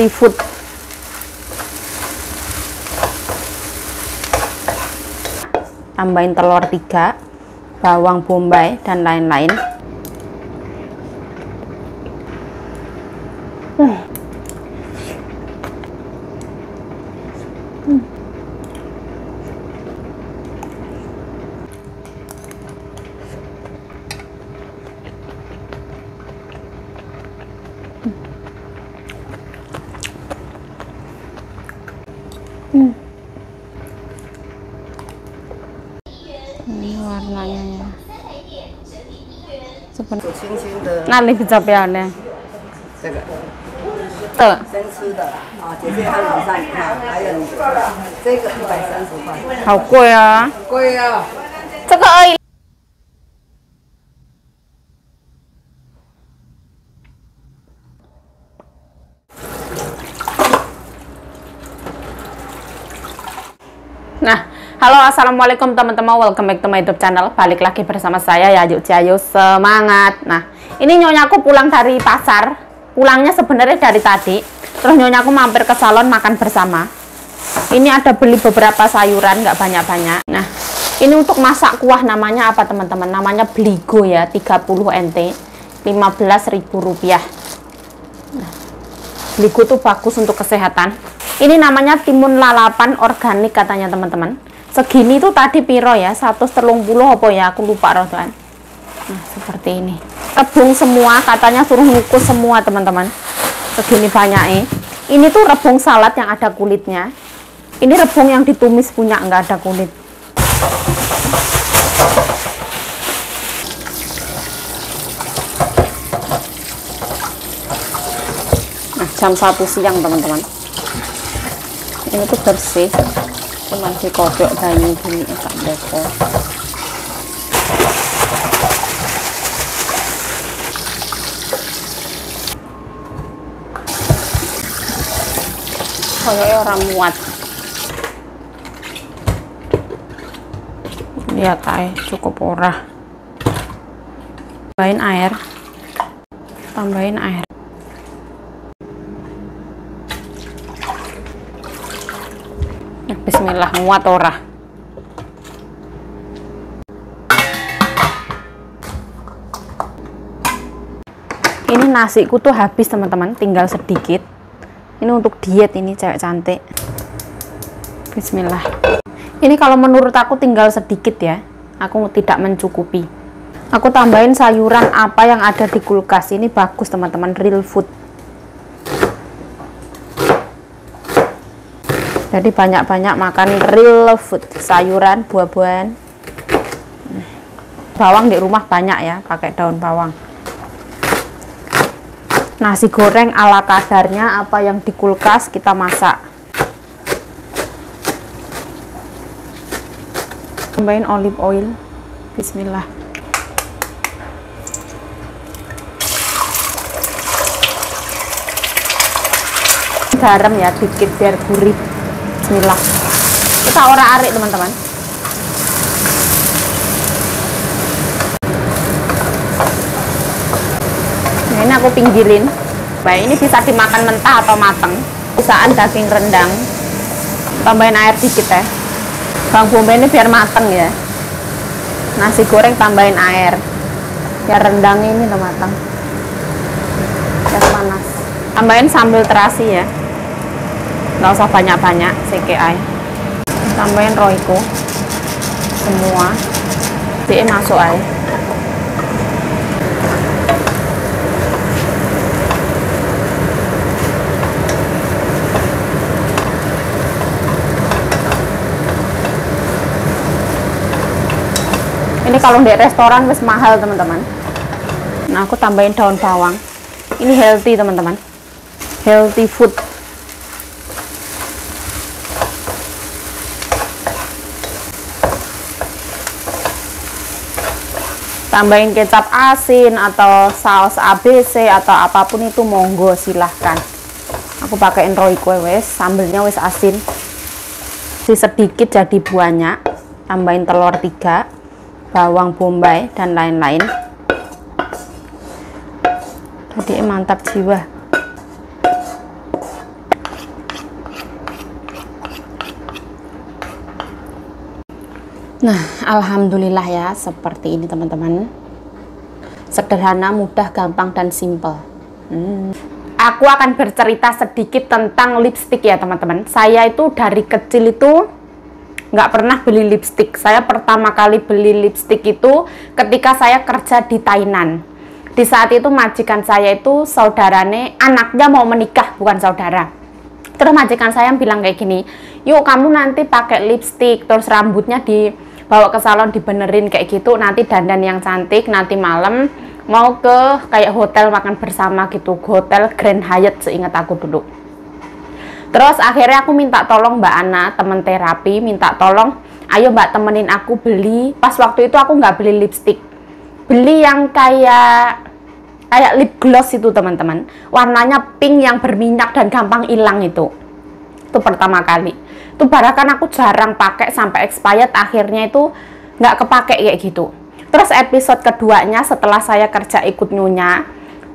healthy food. Tambahin telur 3, bawang bombay dan lain-lain. Ini warnanya ya. Seperti那里比较漂亮。这个的生吃的啊，姐姐还晚上你看，还有你这个130块，好贵啊！贵啊！这个而已。Nah, halo assalamualaikum teman-teman, welcome back to my YouTube channel. Balik lagi bersama saya Yayu Jayu, semangat. Nah, ini nyonyaku pulang dari pasar. Pulangnya sebenarnya dari tadi. Terus nyonyaku mampir ke salon makan bersama. Ini ada beli beberapa sayuran, nggak banyak-banyak. Nah, ini untuk masak kuah, namanya apa teman-teman? Namanya Bligo ya, 30 NT, 15.000 rupiah. Nah, Bligo tuh bagus untuk kesehatan. Ini namanya timun lalapan organik katanya teman-teman. Segini tuh tadi piro ya, 130 apa ya, aku lupa rodoan. Nah, seperti ini. Rebung semua, katanya suruh ngukus semua teman-teman. Segini banyaknya. Ini tuh rebung salad yang ada kulitnya. Ini rebung yang ditumis punya, nggak ada kulit. Nah, jam 1 siang teman-teman. Ini tuh bersih, cuman si kodok banyu gini tak beko. Kayaknya orang muat. Lihat aja, cukup ora. Tambahin air. Tambahin air. Bismillah, muat ora. Ini nasiku tuh habis teman-teman, tinggal sedikit. Ini untuk diet, ini cewek cantik. Bismillah. Ini kalau menurut aku tinggal sedikit ya. Aku tidak mencukupi. Aku tambahin sayuran apa yang ada di kulkas. Ini bagus teman-teman, real food. Jadi banyak-banyak makan real food, sayuran, buah-buahan. Bawang di rumah banyak ya, pakai daun bawang. Nasi goreng ala kadarnya, apa yang di kulkas kita masak. Tambahin olive oil. Bismillah. Garam ya, dikit biar gurih. Bismillah. Kita orak-arik teman-teman. Nah, ini aku pinggirin. Baik, ini bisa dimakan mentah atau mateng. Bisaan daging rendang. Tambahin air dikit ya. Bawang bombay ini biar mateng ya. Nasi goreng tambahin air. Biar rendangnya ini udah matang. Biar panas. Tambahin sambal terasi ya. Nggak usah banyak-banyak, CKI. Tambahin roiko semua, dia masuk aja. Ini kalau di restoran wis mahal teman-teman. Nah, aku tambahin daun bawang. Ini healthy teman-teman, healthy food. Tambahin kecap asin atau saus ABC atau apapun itu monggo silahkan. Aku pakein roiko wes, sambelnya wes asin. Si sedikit jadi banyak. Tambahin telur 3, bawang bombay dan lain-lain. Jadi mantap jiwa. Nah, alhamdulillah ya, seperti ini teman-teman. Sederhana, mudah, gampang, dan simple. Aku akan bercerita sedikit tentang lipstick ya teman-teman. Saya itu dari kecil itu nggak pernah beli lipstick. Saya pertama kali beli lipstick itu ketika saya kerja di Thailand. Di saat itu majikan saya itu saudarane, anaknya mau menikah, bukan saudara. Terus majikan saya bilang kayak gini, yuk kamu nanti pakai lipstick, terus rambutnya dibawa ke salon dibenerin kayak gitu, nanti dandan yang cantik, nanti malam mau ke kayak hotel makan bersama gitu, hotel Grand Hyatt seingat aku dulu. Terus akhirnya aku minta tolong Mbak Ana, temen terapi, minta tolong, ayo Mbak temenin aku beli. Pas waktu itu aku nggak beli lipstick, beli yang kayak lip gloss itu teman-teman, warnanya pink yang berminyak dan gampang hilang itu pertama kali. Itu barakan aku jarang pakai sampai expired, akhirnya itu nggak kepake kayak gitu. Terus episode keduanya setelah saya kerja ikut Nyonya,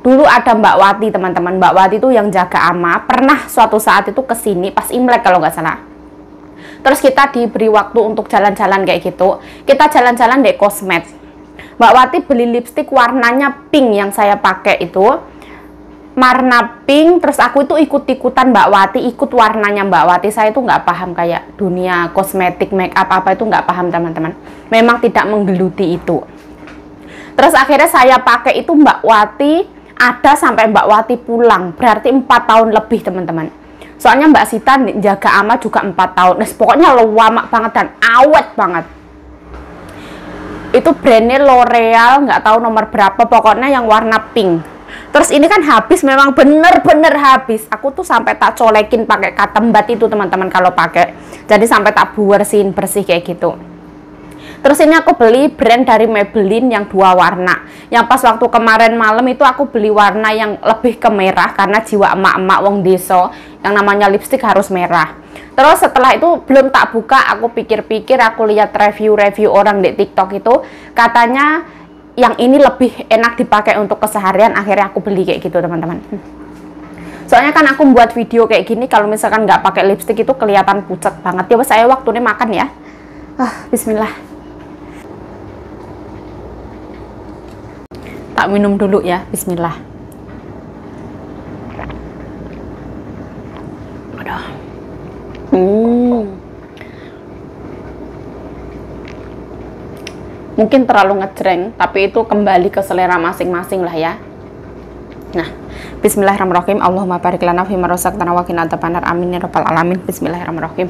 dulu ada Mbak Wati teman-teman. Mbak Wati itu yang jaga ama, pernah suatu saat itu kesini pas Imlek kalau nggak salah. Terus kita diberi waktu untuk jalan-jalan kayak gitu, kita jalan-jalan di Cosmed. Mbak Wati beli lipstick warnanya pink, yang saya pakai itu warna pink. Terus aku itu ikut-ikutan Mbak Wati, ikut warnanya Mbak Wati. Saya itu nggak paham kayak dunia kosmetik, make up apa itu nggak paham teman-teman. Memang tidak menggeluti itu. Terus akhirnya saya pakai itu Mbak Wati, ada sampai Mbak Wati pulang, berarti 4 tahun lebih teman-teman. Soalnya Mbak Sita jaga ama juga 4 tahun. Nah, pokoknya lama banget dan awet banget. Itu brandnya L'Oreal, nggak tahu nomor berapa, pokoknya yang warna pink. Terus ini kan habis, memang bener-bener habis. Aku tuh sampai tak colekin pakai katembat itu teman-teman kalau pakai. Jadi sampai tak bersihin bersih kayak gitu. Terus ini aku beli brand dari Maybelline yang 2 warna. Yang pas waktu kemarin malam itu aku beli warna yang lebih ke merah karena jiwa emak-emak wong deso, yang namanya lipstick harus merah. Terus setelah itu belum tak buka, aku pikir-pikir, aku lihat review-review orang di TikTok itu, katanya yang ini lebih enak dipakai untuk keseharian. Akhirnya aku beli kayak gitu teman-teman. Soalnya kan aku buat video kayak gini, kalau misalkan nggak pakai lipstick itu kelihatan pucat banget. Ya saya waktu ini makan ya. Bismillah. Tak minum dulu ya, bismillah. Aduh. Mungkin terlalu ngejreng, tapi itu kembali ke selera masing-masing lah ya. Nah, bismillahirrahmanirrahim. Allahumma barik lana fima razaqtana wa qina adzabannar. Amin ya rabbal alamin. Bismillahirrahmanirrahim.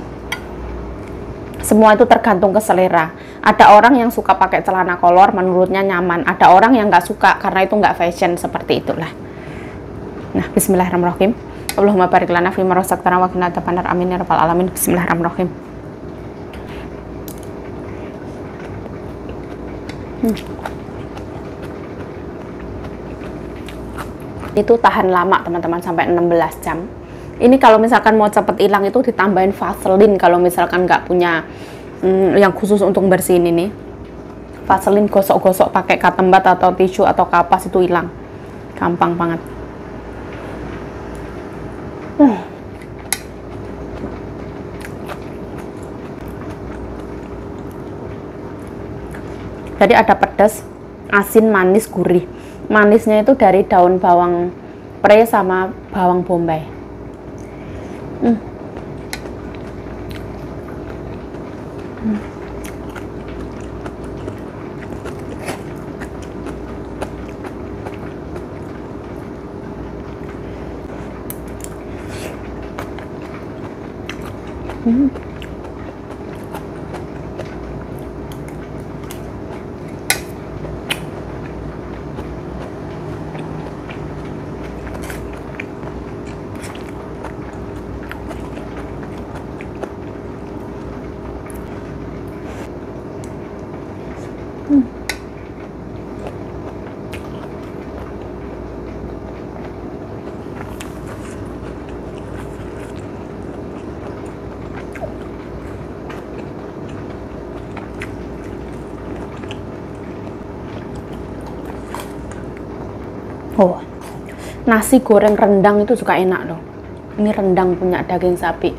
Semua itu tergantung ke selera. Ada orang yang suka pakai celana kolor, menurutnya nyaman. Ada orang yang nggak suka karena itu nggak fashion, seperti itulah. Nah, bismillahirrahmanirrahim. Allahumma barik lana fima razaqtana wa qina adzabannar. Amin ya rabbal alamin. Bismillahirrahmanirrahim. Itu tahan lama teman-teman, sampai 16 jam. Ini kalau misalkan mau cepet hilang itu ditambahin Vaseline, kalau misalkan nggak punya yang khusus untuk bersihin ini. Vaseline gosok-gosok pakai katembat atau tisu atau kapas itu hilang. Gampang banget. Jadi ada pedas, asin, manis, gurih. Manisnya itu dari daun bawang pre sama bawang bombay. Oh, nasi goreng rendang itu juga enak loh. Ini rendang punya daging sapi.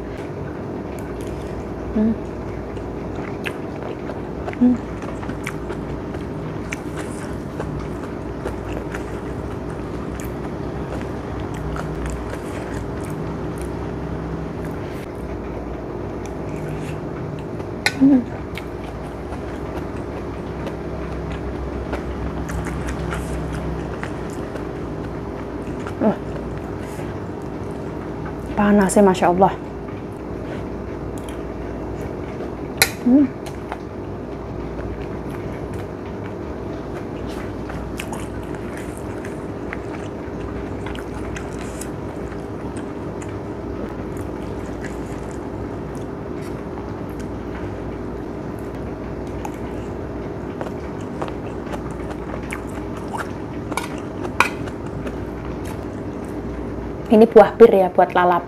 Panasnya Masya Allah. Ini buah bir ya, buat lalap.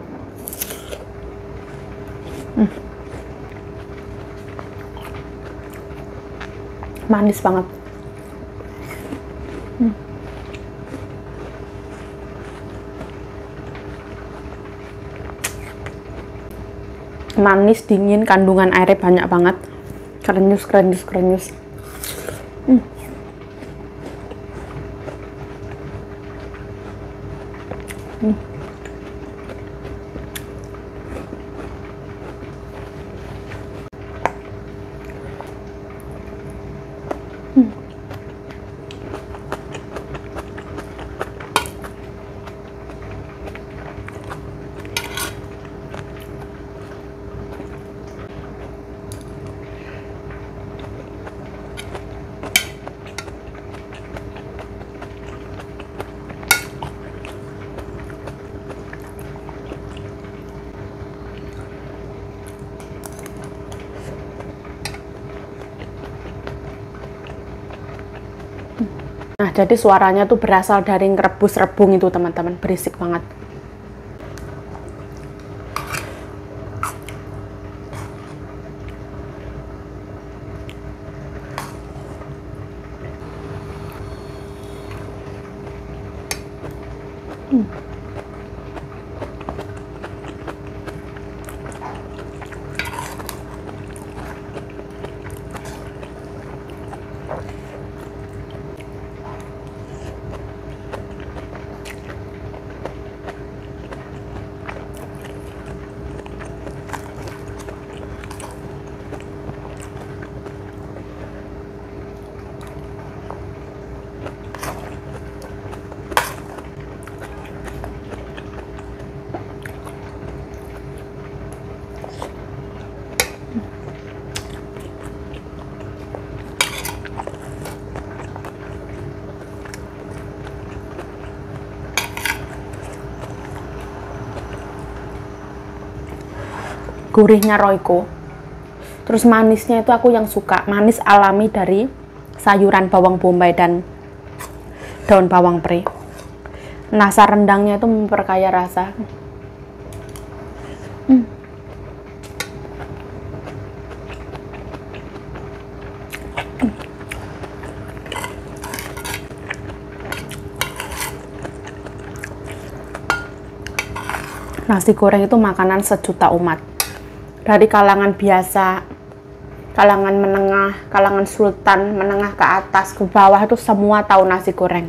Manis banget. Manis, dingin, kandungan airnya banyak banget. Krenyus, krenyus, krenyus. Nah, jadi suaranya tuh berasal dari ngerebus rebung itu, teman-teman. Berisik banget. Gurihnya Royco, terus manisnya itu aku yang suka, manis alami dari sayuran bawang bombay dan daun bawang pre. Nasa rendangnya itu memperkaya rasa. Nasi goreng itu makanan sejuta umat. Dari kalangan biasa, kalangan menengah, kalangan sultan, menengah ke atas, ke bawah itu semua tahu nasi goreng.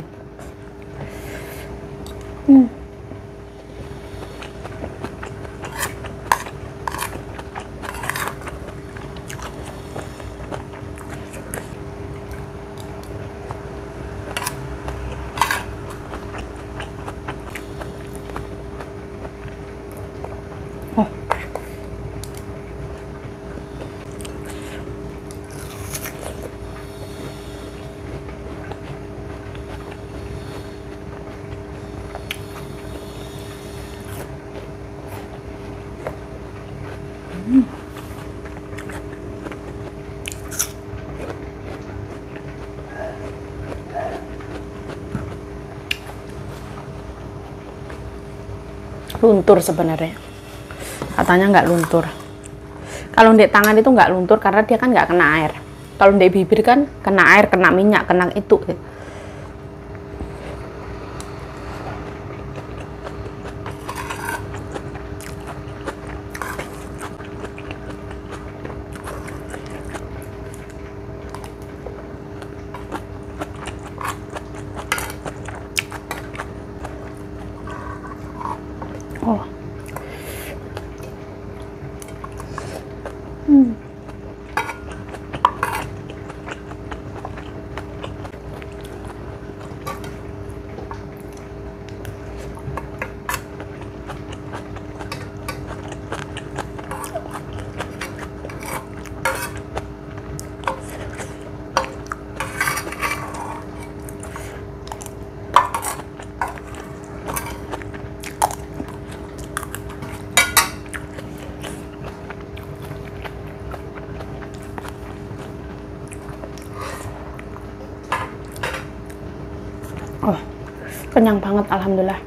Luntur sebenarnya, katanya nggak luntur. Kalau di tangan itu nggak luntur karena dia kan nggak kena air. Kalau di bibir kan kena air, kena minyak, kena itu. Kenyang banget, alhamdulillah.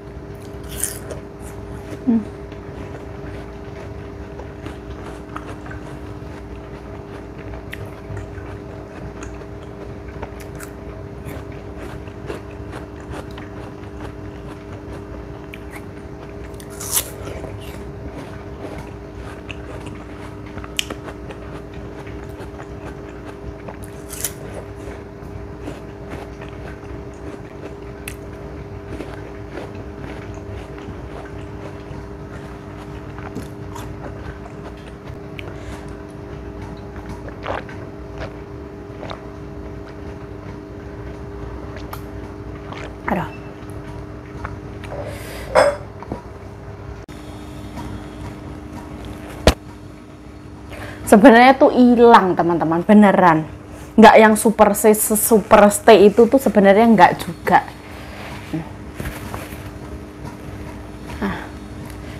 Aduh. Sebenarnya tuh hilang teman-teman, beneran. Nggak yang super stay itu tuh sebenarnya nggak juga.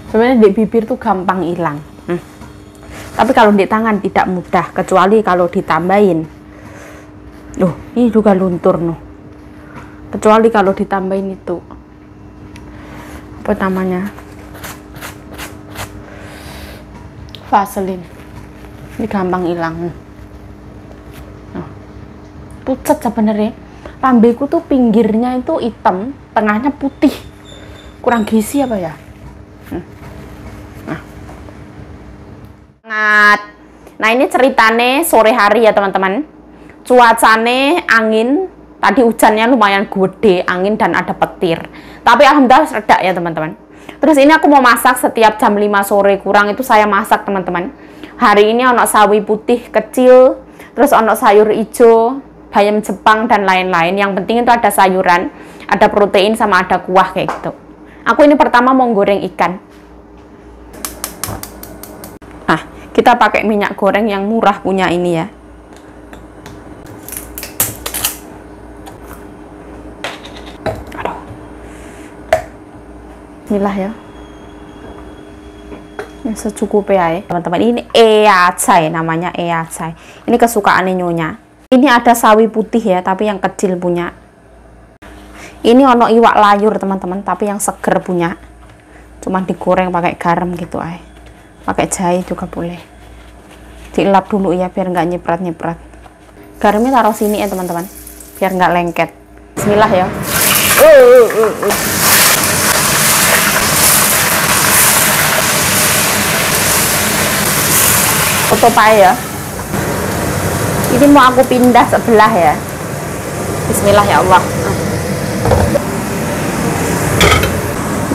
Sebenarnya di bibir tuh gampang hilang. Tapi kalau di tangan tidak mudah, kecuali kalau ditambahin. Loh, ini juga luntur noh. Kecuali kalau ditambahin itu apa namanya, vaselin, ini gampang hilang. Pucat sebenarnya. Lambeku tuh pinggirnya itu hitam, tengahnya putih, kurang gizi apa ya. Nah ini ceritane sore hari ya teman-teman. Cuacane angin. Tadi hujannya lumayan gede, angin dan ada petir. Tapi alhamdulillah reda ya teman-teman. Terus ini aku mau masak setiap jam 5 sore kurang itu saya masak teman-teman. Hari ini ono sawi putih kecil, terus ono sayur hijau, bayam Jepang dan lain-lain. Yang penting itu ada sayuran, ada protein sama ada kuah kayak gitu. Aku ini pertama mau goreng ikan. Nah, kita pakai minyak goreng yang murah punya ini ya. Inilah ya, yang secukupnya ya teman-teman. Ini eacai, namanya eacai. Ini kesukaan nyonya. Ini ada sawi putih ya, tapi yang kecil punya. Ini ono iwak layur teman-teman, tapi yang seger punya. Cuman digoreng pakai garam gitu ay. Pakai jahe juga boleh. Dielap dulu ya biar nggak nyiprat-nyiprat. Garamnya taruh sini ya teman-teman, biar nggak lengket. Bismillah ya. Foto pae ya. Ini mau aku pindah sebelah ya. Bismillah ya Allah.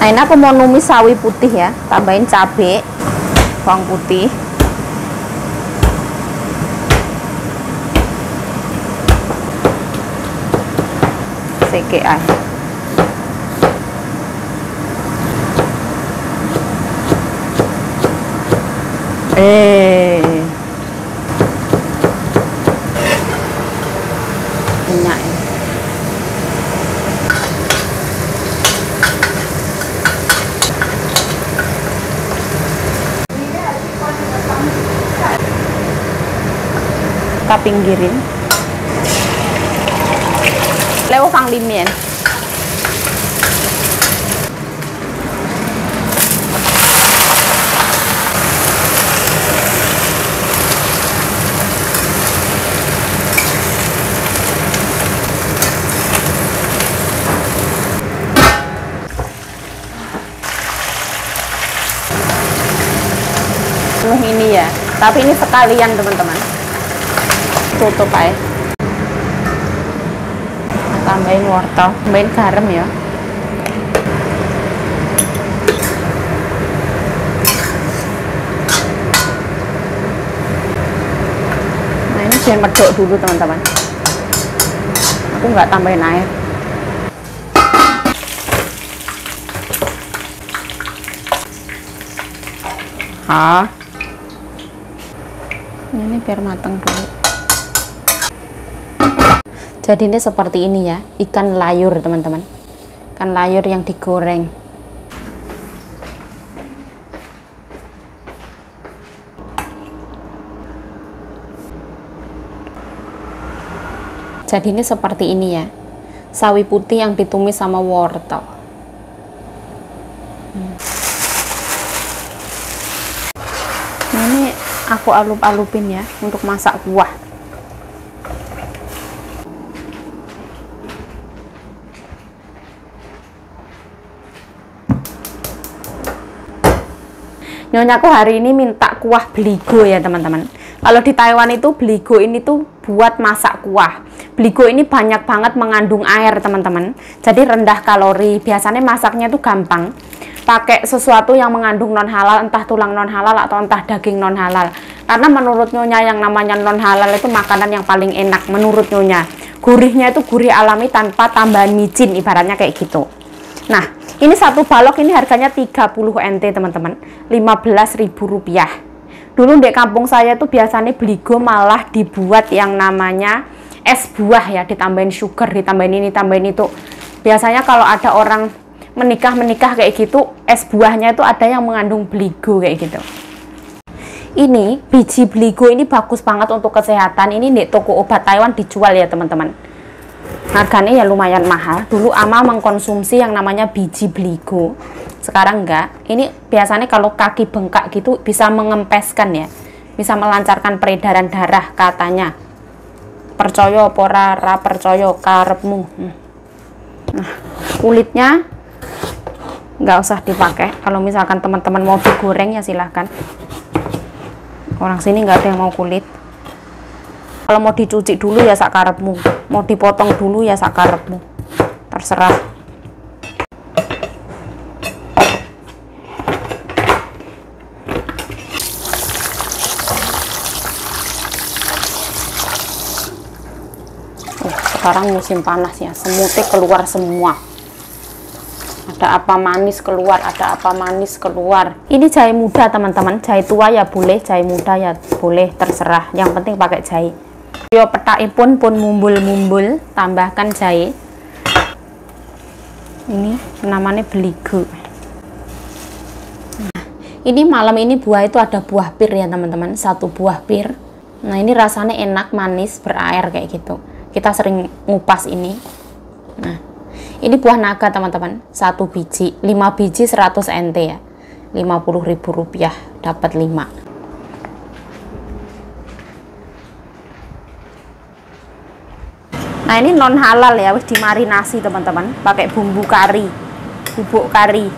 Nah ini aku mau numis sawi putih ya, tambahin cabai, bawang putih, sekean. Minyak ya. Kita pinggirin. Leo Fang Limien. Ini ya, tapi ini sekalian teman-teman. Tutup aja. Tambahin wortel, tambahin garam ya. Nah ini biar medok dulu teman-teman. Aku nggak tambahin air. Ini biar matang dulu. Jadi ini seperti ini ya, ikan layur teman-teman. Ikan layur yang digoreng. Jadi ini seperti ini ya. sawi putih yang ditumis sama wortel. Nah, ini aku alup-alupin ya untuk masak kuah. Nyonyaku hari ini minta kuah beligo ya teman-teman. Kalau di Taiwan itu beligo ini tuh buat masak kuah. Beligo ini banyak banget mengandung air teman-teman. Jadi rendah kalori. Biasanya masaknya tuh gampang. Pakai sesuatu yang mengandung non halal, entah tulang non halal atau entah daging non halal. Karena menurut Nyonya yang namanya non halal itu makanan yang paling enak menurut Nyonya. Gurihnya itu gurih alami tanpa tambahan micin, ibaratnya kayak gitu. Nah, ini satu balok ini harganya 30 NT teman-teman, 15.000 rupiah. Dulu di kampung saya tuh biasanya beligo malah dibuat yang namanya es buah ya, ditambahin sugar, ditambahin ini, tambahin itu. Biasanya kalau ada orang menikah kayak gitu, es buahnya itu ada yang mengandung beligo kayak gitu. Ini biji beligo ini bagus banget untuk kesehatan. Ini di toko obat Taiwan dijual ya teman-teman. Harganya ya lumayan mahal. Dulu Ama mengkonsumsi yang namanya biji beligo, sekarang enggak. Ini biasanya kalau kaki bengkak gitu bisa mengempeskan ya, bisa melancarkan peredaran darah katanya. Percaya pora ra percaya karepmu. Nah, kulitnya nggak usah dipakai. Kalau misalkan teman-teman mau digoreng ya silahkan. Orang sini nggak ada yang mau kulit. Kalau mau dicuci dulu ya sakarepmu, mau dipotong dulu ya sakarepmu, terserah. Sekarang musim panas ya, semutnya keluar semua. Ada apa manis keluar, ada apa manis keluar. Ini jahe muda teman-teman, jahe tua ya boleh, jahe muda ya boleh, terserah. Yang penting pakai jahe. Yo petaipun pun mumbul-mumbul, tambahkan jahe. Ini namanya beligo. Nah, ini malam ini buah itu ada buah pir ya teman-teman, satu buah pir. Nah, ini rasanya enak, manis, berair kayak gitu. Kita sering ngupas ini. Nah, ini buah naga teman-teman, satu biji, 5 biji 100 NT ya, 50.000 rupiah, dapat 5. Nah, ini non halal ya, wis dimarinasi teman-teman, pakai bumbu kari, bubuk kari.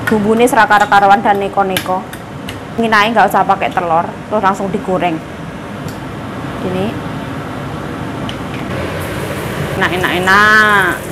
Bumbunya serakar-karuan dan neko-neko. Ini naik nggak usah pakai telur, terus langsung digoreng. Ini. Nah, enak-enak.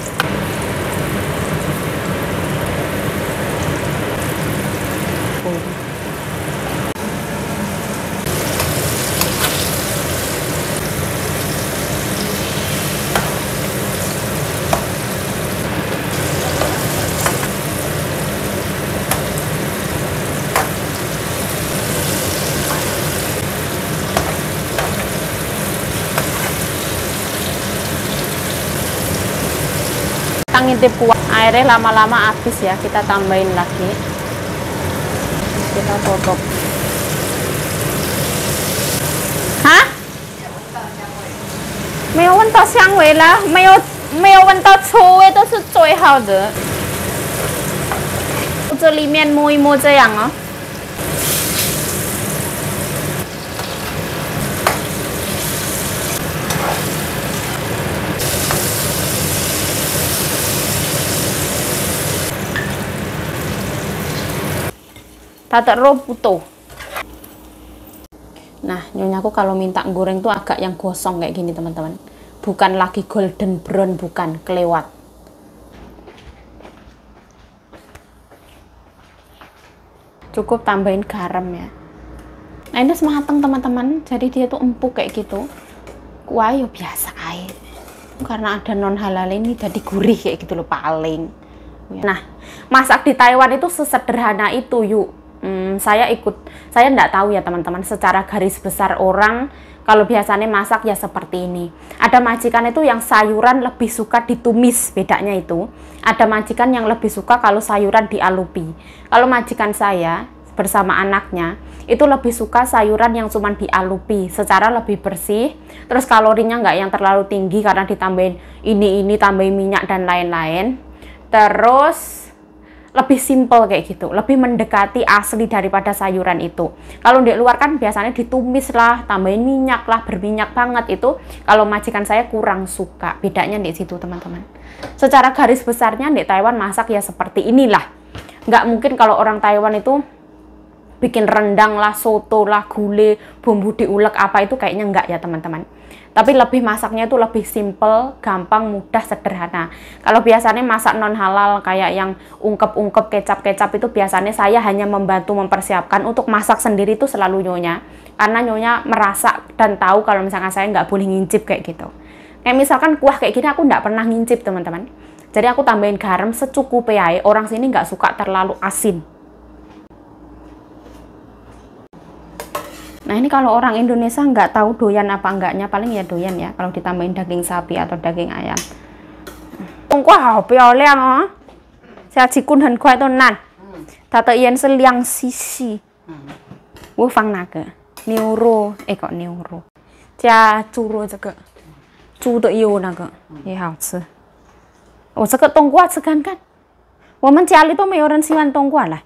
Kita ngintip kuah, airnya lama-lama habis ya, kita tambahin lagi, kita tutup. Hah? 没有闻到香味了，没有闻到臭味都是最好的。这里面摸一摸这样啊。Tata robuto. Nah, nyonyaku kalau minta goreng tuh agak yang gosong kayak gini teman-teman. Bukan lagi golden brown, bukan, kelewat. Cukup tambahin garam ya. Nah, ini semateng teman-teman. Jadi dia tuh empuk kayak gitu. Kuah ya biasa aja. Karena ada non halal ini jadi gurih kayak gitu loh paling. Nah, masak di Taiwan itu sesederhana itu yuk. Saya nggak tahu ya teman-teman, secara garis besar orang kalau biasanya masak ya seperti ini. Ada majikan itu yang sayuran lebih suka ditumis, bedanya itu. Ada majikan yang lebih suka kalau sayuran dialupi. Kalau majikan saya bersama anaknya itu lebih suka sayuran yang cuman dialupi secara lebih bersih, terus kalorinya nggak yang terlalu tinggi karena ditambahin ini tambahin minyak dan lain-lain, terus lebih simple kayak gitu, lebih mendekati asli daripada sayuran itu. Kalau di luar kan biasanya ditumis lah, tambahin minyak lah, berminyak banget. Itu kalau majikan saya kurang suka, bedanya di situ teman-teman. Secara garis besarnya di Taiwan masak ya seperti inilah. Nggak mungkin kalau orang Taiwan itu bikin rendang lah, soto lah, gulai, bumbu diulek apa itu kayaknya enggak ya teman-teman. Tapi lebih masaknya itu lebih simple, gampang, mudah, sederhana. Kalau biasanya masak non halal kayak yang ungkep-ungkep, kecap-kecap itu biasanya saya hanya membantu mempersiapkan. Untuk masak sendiri itu selalu nyonya. Karena nyonya merasa dan tahu kalau misalkan saya nggak boleh ngincip kayak gitu. Kayak misalkan kuah kayak gini aku nggak pernah ngincip teman-teman. Jadi aku tambahin garam secukupnya. Orang sini nggak suka terlalu asin. Nah ini kalau orang Indonesia nggak tahu doyan apa enggaknya, paling ya doyan ya kalau ditambahin daging sapi atau daging ayam. Tong qua hảo漂亮哦，下期棍很快都烂，它的颜色亮兮兮。我放哪个？牛肉，kok牛肉，加猪肉这个，猪的油那个也好吃。我这个冬瓜吃看看，我们家里都没有人喜欢冬瓜来。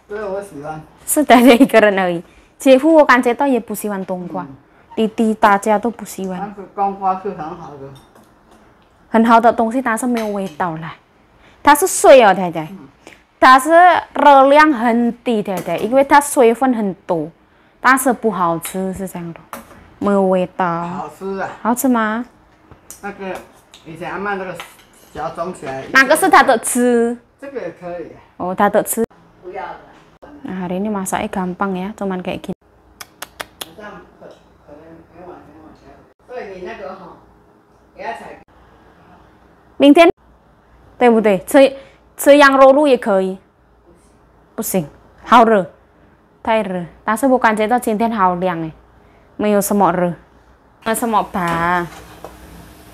对，我喜欢。是的，一个人而已。姐夫我感觉到也不喜欢冬瓜，弟弟大家都不喜欢。但是冬瓜是很好的，很好的东西，但是没有味道来。它是水哦，太太，它是热量很低，太太，因为它水分很多，但是不好吃，是这样的，没有味道。好吃啊！好吃吗？那个以前阿妈那个小种起来，哪个是它的吃？这个也可以。哦，它的吃。不要的。Nah, hari ini masaknya gampang ya, cuman kayak gini. 明天对不对？吃羊肉炉也可以。不行，好热，太热。但是我感觉到今天好凉哎，没有什么热，什么bah.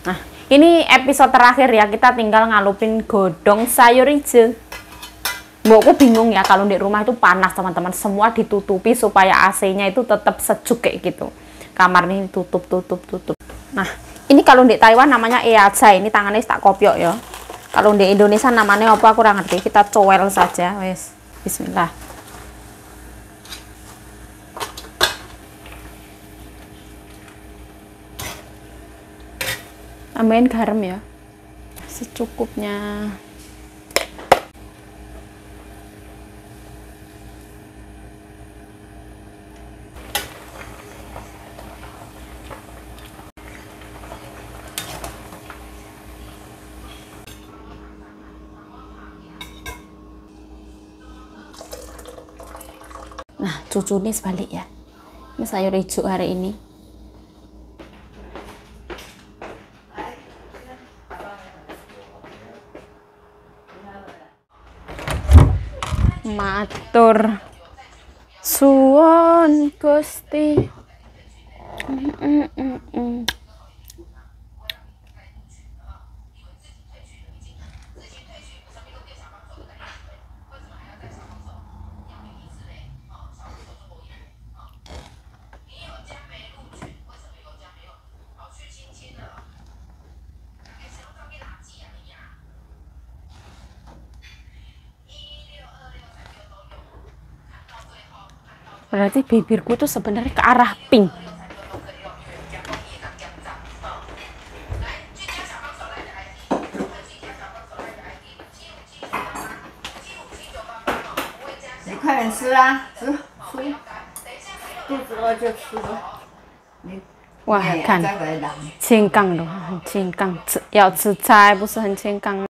Nah, ini episode terakhir ya, kita tinggal ngalupin godong sayur hijau. Mbokku bingung ya kalau di rumah itu panas teman-teman, semua ditutupi supaya AC-nya itu tetap sejuk kayak gitu. Kamar ini tutup. Nah, ini kalau di Taiwan namanya eaja, ini tangannya tak kopiok ya. Kalau di Indonesia namanya apa aku kurang ngerti, kita cowel saja, wes. Bismillah. Tambahin garam ya, secukupnya. Nah, cucu ini sebalik ya. Ini sayur hijau hari ini. Matur suwun Gusti. Berarti bibirku tuh sebenarnya ke arah pink. Wah, 看健康的，很健康，要吃菜不是很健康。